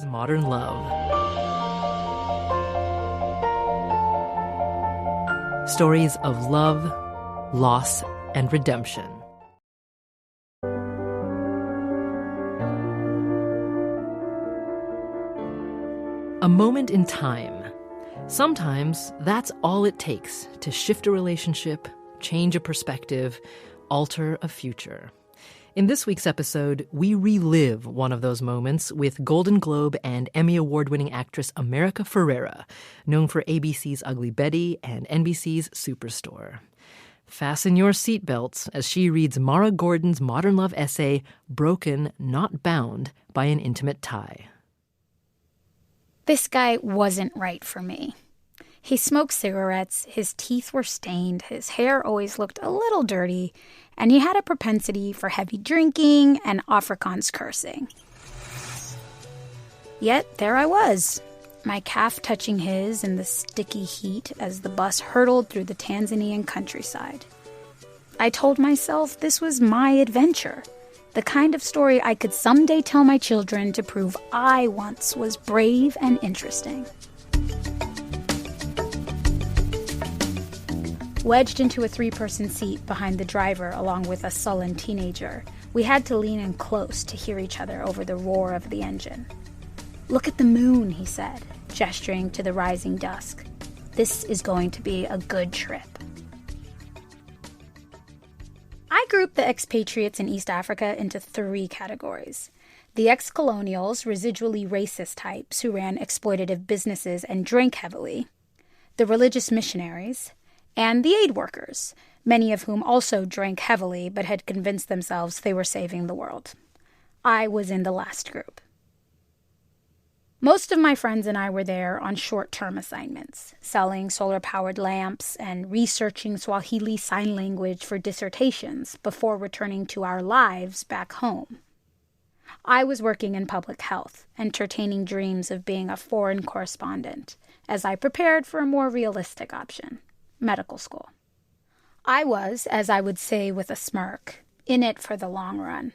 Modern Love. Stories of love, loss, and redemption. A moment in time. Sometimes that's all it takes to shift a relationship, change a perspective, alter a future. In this week's episode, we relive one of those moments with Golden Globe and Emmy Award-winning actress America Ferrera, known for ABC's Ugly Betty and NBC's Superstore. Fasten your seatbelts as she reads Mara Gordon's Modern Love essay, Broken, Not Bound by an Intimate Tie. This guy wasn't right for me. He smoked cigarettes, his teeth were stained, his hair always looked a little dirty, and he had a propensity for heavy drinking and Afrikaans cursing. Yet there I was, my calf touching his in the sticky heat as the bus hurtled through the Tanzanian countryside. I told myself this was my adventure, the kind of story I could someday tell my children to prove I once was brave and interesting. Wedged into a 3-person seat behind the driver along with a sullen teenager, we had to lean in close to hear each other over the roar of the engine. "Look at the moon," he said, gesturing to the rising dusk. "This is going to be a good trip." I grouped the expatriates in East Africa into 3 categories. The ex-colonials, residually racist types who ran exploitative businesses and drank heavily. The religious missionaries. And the aid workers, many of whom also drank heavily but had convinced themselves they were saving the world. I was in the last group. Most of my friends and I were there on short-term assignments, selling solar-powered lamps and researching Swahili Sign Language for dissertations before returning to our lives back home. I was working in public health, entertaining dreams of being a foreign correspondent, as I prepared for a more realistic option. Medical school. I was, as I would say with a smirk, in it for the long run.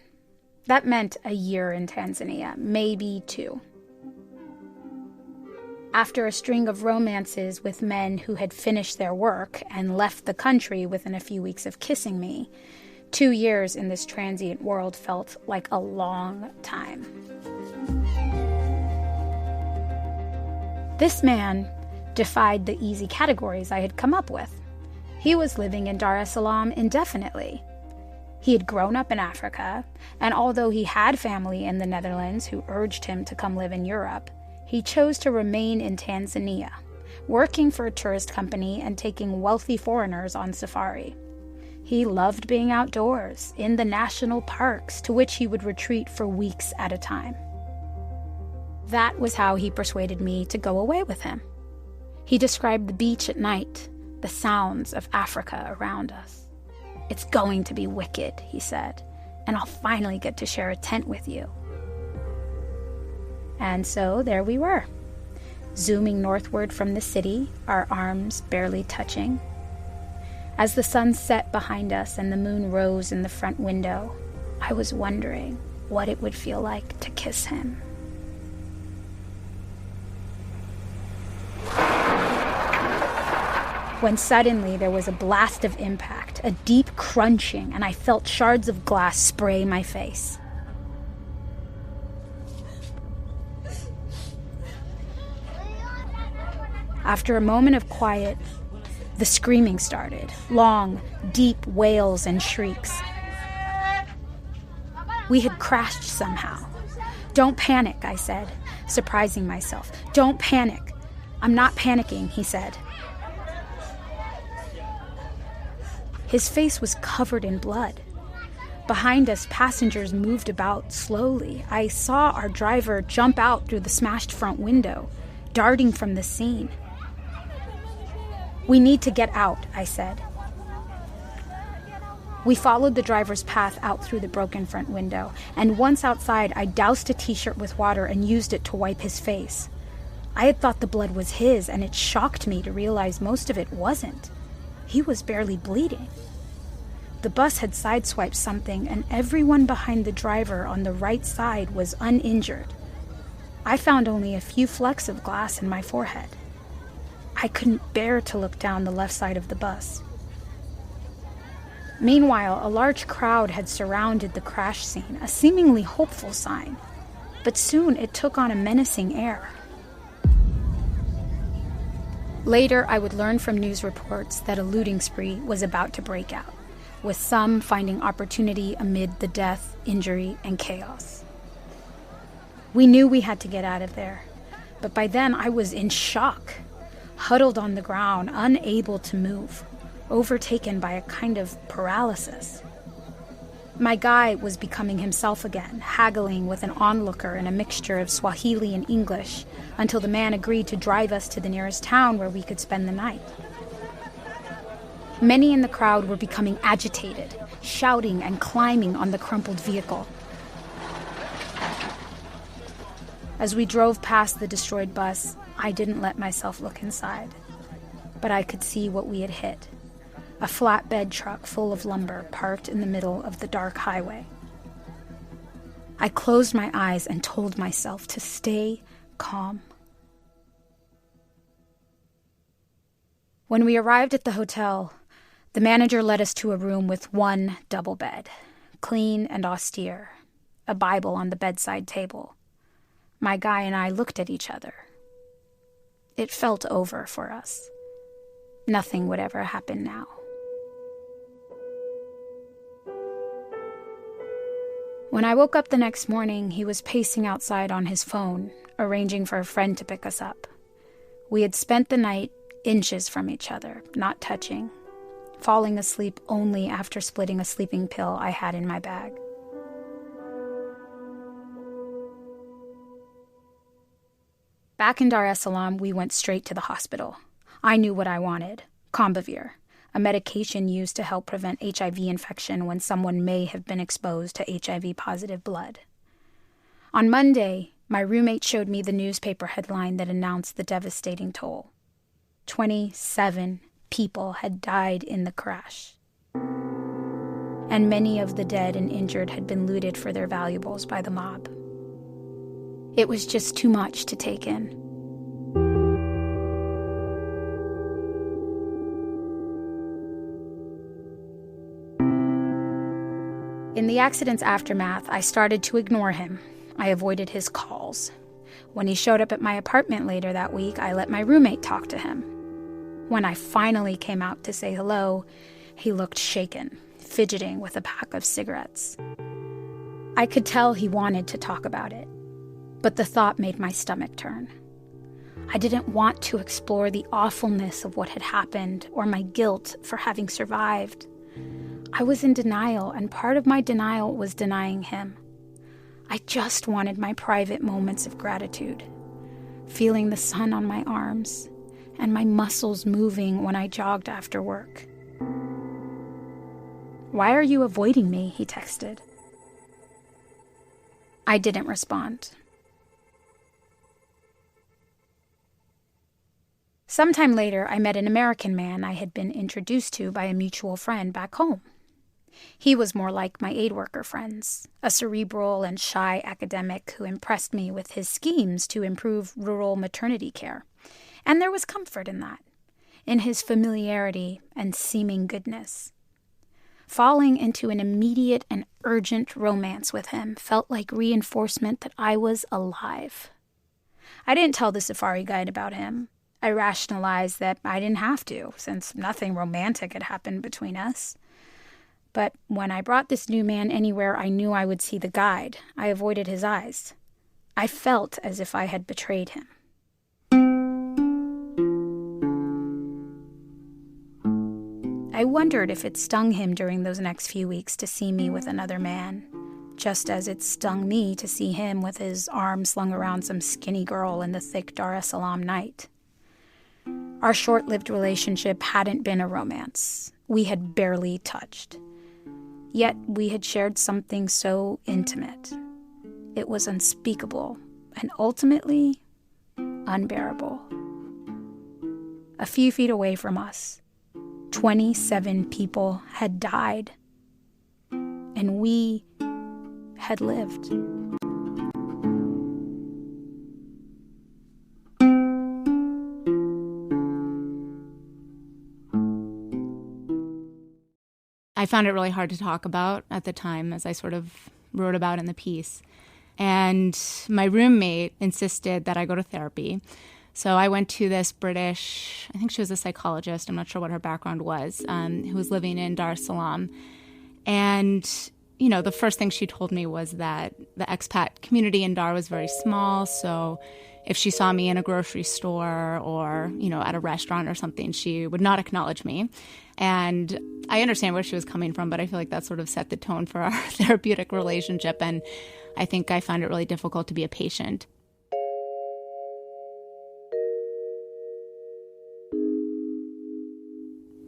That meant a year in Tanzania, maybe 2. After a string of romances with men who had finished their work and left the country within a few weeks of kissing me, 2 years in this transient world felt like a long time. This man defied the easy categories I had come up with. He was living in Dar es Salaam indefinitely. He had grown up in Africa, and although he had family in the Netherlands who urged him to come live in Europe, he chose to remain in Tanzania, working for a tourist company and taking wealthy foreigners on safari. He loved being outdoors, in the national parks, to which he would retreat for weeks at a time. That was how he persuaded me to go away with him. He described the beach at night, the sounds of Africa around us. "It's going to be wicked," he said, "and I'll finally get to share a tent with you." And so there we were, zooming northward from the city, our arms barely touching. As the sun set behind us and the moon rose in the front window, I was wondering what it would feel like to kiss him. When suddenly there was a blast of impact, a deep crunching, and I felt shards of glass spray my face. After a moment of quiet, the screaming started, long, deep wails and shrieks. We had crashed somehow. "Don't panic," I said, surprising myself. "Don't panic." "I'm not panicking," he said. His face was covered in blood. Behind us, passengers moved about slowly. I saw our driver jump out through the smashed front window, darting from the scene. "We need to get out," I said. We followed the driver's path out through the broken front window, and once outside, I doused a t-shirt with water and used it to wipe his face. I had thought the blood was his, and it shocked me to realize most of it wasn't. He was barely bleeding. The bus had sideswiped something, and everyone behind the driver on the right side was uninjured. I found only a few flecks of glass in my forehead. I couldn't bear to look down the left side of the bus. Meanwhile, a large crowd had surrounded the crash scene, a seemingly hopeful sign, but soon it took on a menacing air. Later, I would learn from news reports that a looting spree was about to break out, with some finding opportunity amid the death, injury, and chaos. We knew we had to get out of there, but by then I was in shock, huddled on the ground, unable to move, overtaken by a kind of paralysis. My guy was becoming himself again, haggling with an onlooker in a mixture of Swahili and English, until the man agreed to drive us to the nearest town where we could spend the night. Many in the crowd were becoming agitated, shouting and climbing on the crumpled vehicle. As we drove past the destroyed bus, I didn't let myself look inside, but I could see what we had hit. A flatbed truck full of lumber parked in the middle of the dark highway. I closed my eyes and told myself to stay calm. When we arrived at the hotel, the manager led us to a room with one double bed, clean and austere, a Bible on the bedside table. My guy and I looked at each other. It felt over for us. Nothing would ever happen now. When I woke up the next morning, he was pacing outside on his phone, arranging for a friend to pick us up. We had spent the night inches from each other, not touching, falling asleep only after splitting a sleeping pill I had in my bag. Back in Dar es Salaam, we went straight to the hospital. I knew what I wanted, Combivir, a medication used to help prevent HIV infection when someone may have been exposed to HIV-positive blood. On Monday, my roommate showed me the newspaper headline that announced the devastating toll. 27 people had died in the crash, and many of the dead and injured had been looted for their valuables by the mob. It was just too much to take in. In the accident's aftermath, I started to ignore him. I avoided his calls. When he showed up at my apartment later that week, I let my roommate talk to him. When I finally came out to say hello, he looked shaken, fidgeting with a pack of cigarettes. I could tell he wanted to talk about it, but the thought made my stomach turn. I didn't want to explore the awfulness of what had happened or my guilt for having survived. I was in denial, and part of my denial was denying him. I just wanted my private moments of gratitude, feeling the sun on my arms and my muscles moving when I jogged after work. "Why are you avoiding me?" he texted. I didn't respond. Sometime later, I met an American man I had been introduced to by a mutual friend back home. He was more like my aid worker friends, a cerebral and shy academic who impressed me with his schemes to improve rural maternity care. And there was comfort in that, in his familiarity and seeming goodness. Falling into an immediate and urgent romance with him felt like reinforcement that I was alive. I didn't tell the safari guide about him. I rationalized that I didn't have to, since nothing romantic had happened between us. But when I brought this new man anywhere I knew I would see the guide, I avoided his eyes. I felt as if I had betrayed him. I wondered if it stung him during those next few weeks to see me with another man, just as it stung me to see him with his arm slung around some skinny girl in the thick Dar es Salaam night. Our short-lived relationship hadn't been a romance. We had barely touched. Yet we had shared something so intimate. It was unspeakable and ultimately unbearable. A few feet away from us, 27 people had died, and we had lived. I found it really hard to talk about at the time, as I sort of wrote about in the piece. And my roommate insisted that I go to therapy. So I went to this British, I think she was a psychologist, I'm not sure what her background was, who was living in Dar es Salaam. And, you know, the first thing she told me was that the expat community in Dar was very small. So if she saw me in a grocery store or, you know, at a restaurant or something, she would not acknowledge me. And I understand where she was coming from, but I feel like that sort of set the tone for our therapeutic relationship. And I think I found it really difficult to be a patient.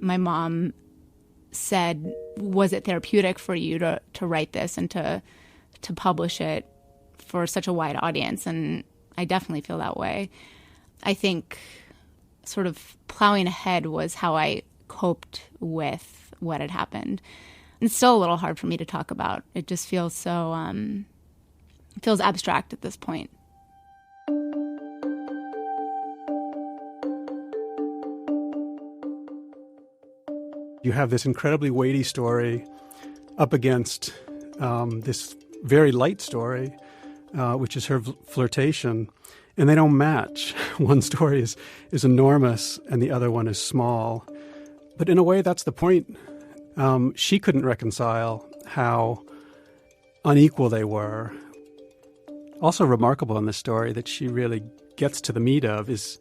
My mom said, was it therapeutic for you to write this and to publish it for such a wide audience? And I definitely feel that way. I think sort of plowing ahead was how I coped with what had happened. It's still a little hard for me to talk about. It just feels so, it feels abstract at this point. You have this incredibly weighty story up against this very light story, which is her flirtation, and they don't match. One story is enormous and the other one is small. But in a way, that's the point. She couldn't reconcile how unequal they were. Also remarkable in this story that she really gets to the meat of is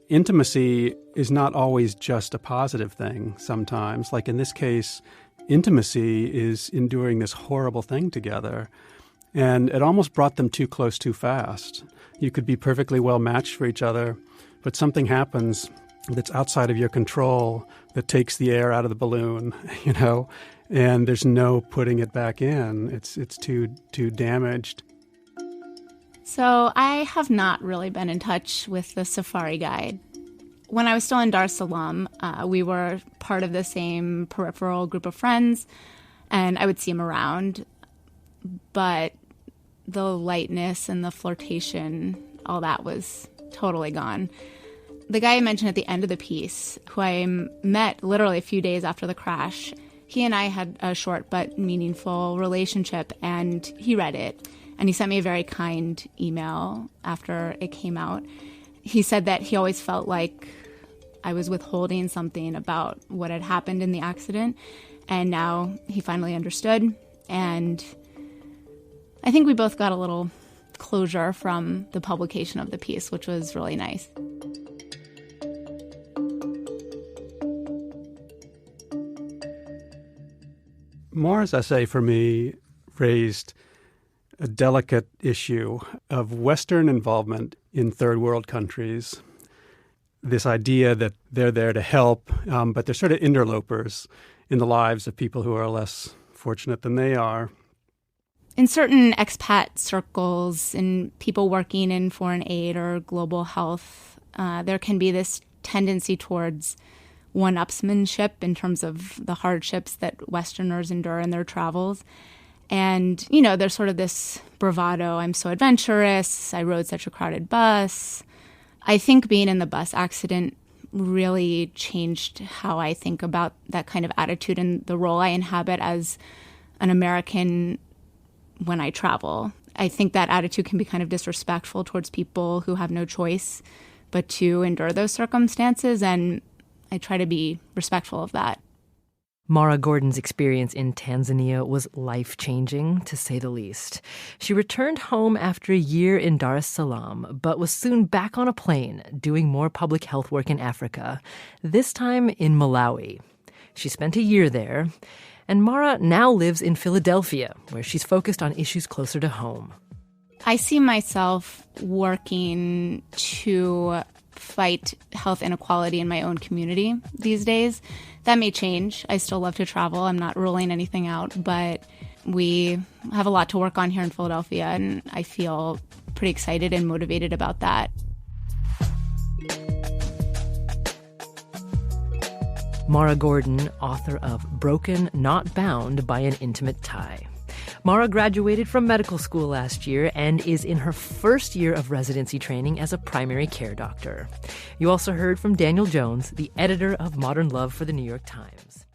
intimacy is not always just a positive thing sometimes. Like in this case, intimacy is enduring this horrible thing together. And it almost brought them too close too fast. You could be perfectly well matched for each other, but something happens that's outside of your control that takes the air out of the balloon, you know, and there's no putting it back in. It's too damaged. So I have not really been in touch with the safari guide. When I was still in Dar es Salaam, we were part of the same peripheral group of friends, and I would see him around. But the lightness and the flirtation, all that was totally gone. The guy I mentioned at the end of the piece, who I met literally a few days after the crash, he and I had a short but meaningful relationship, and he read it. And he sent me a very kind email after it came out. He said that he always felt like I was withholding something about what had happened in the accident. And now he finally understood. And I think we both got a little closure from the publication of the piece, which was really nice. Maura's essay for me raised a delicate issue of Western involvement in third world countries. This idea that they're there to help, but they're sort of interlopers in the lives of people who are less fortunate than they are. In certain expat circles and people working in foreign aid or global health, there can be this tendency towards one-upsmanship in terms of the hardships that Westerners endure in their travels. And, you know, there's sort of this bravado, I'm so adventurous, I rode such a crowded bus. I think being in the bus accident really changed how I think about that kind of attitude and the role I inhabit as an American when I travel. I think that attitude can be kind of disrespectful towards people who have no choice but to endure those circumstances, and I try to be respectful of that. Maura Gordon's experience in Tanzania was life-changing, to say the least. She returned home after a year in Dar es Salaam, but was soon back on a plane doing more public health work in Africa, this time in Malawi. She spent a year there, and Maura now lives in Philadelphia, where she's focused on issues closer to home. I see myself working to fight health inequality in my own community these days. That may change. I still love to travel. I'm not ruling anything out, but we have a lot to work on here in Philadelphia, and I feel pretty excited and motivated about that. Maura Gordon, author of Broken, Not Bound by an Intimate Tie. Maura graduated from medical school last year and is in her first year of residency training as a primary care doctor. You also heard from Daniel Jones, the editor of Modern Love for the New York Times.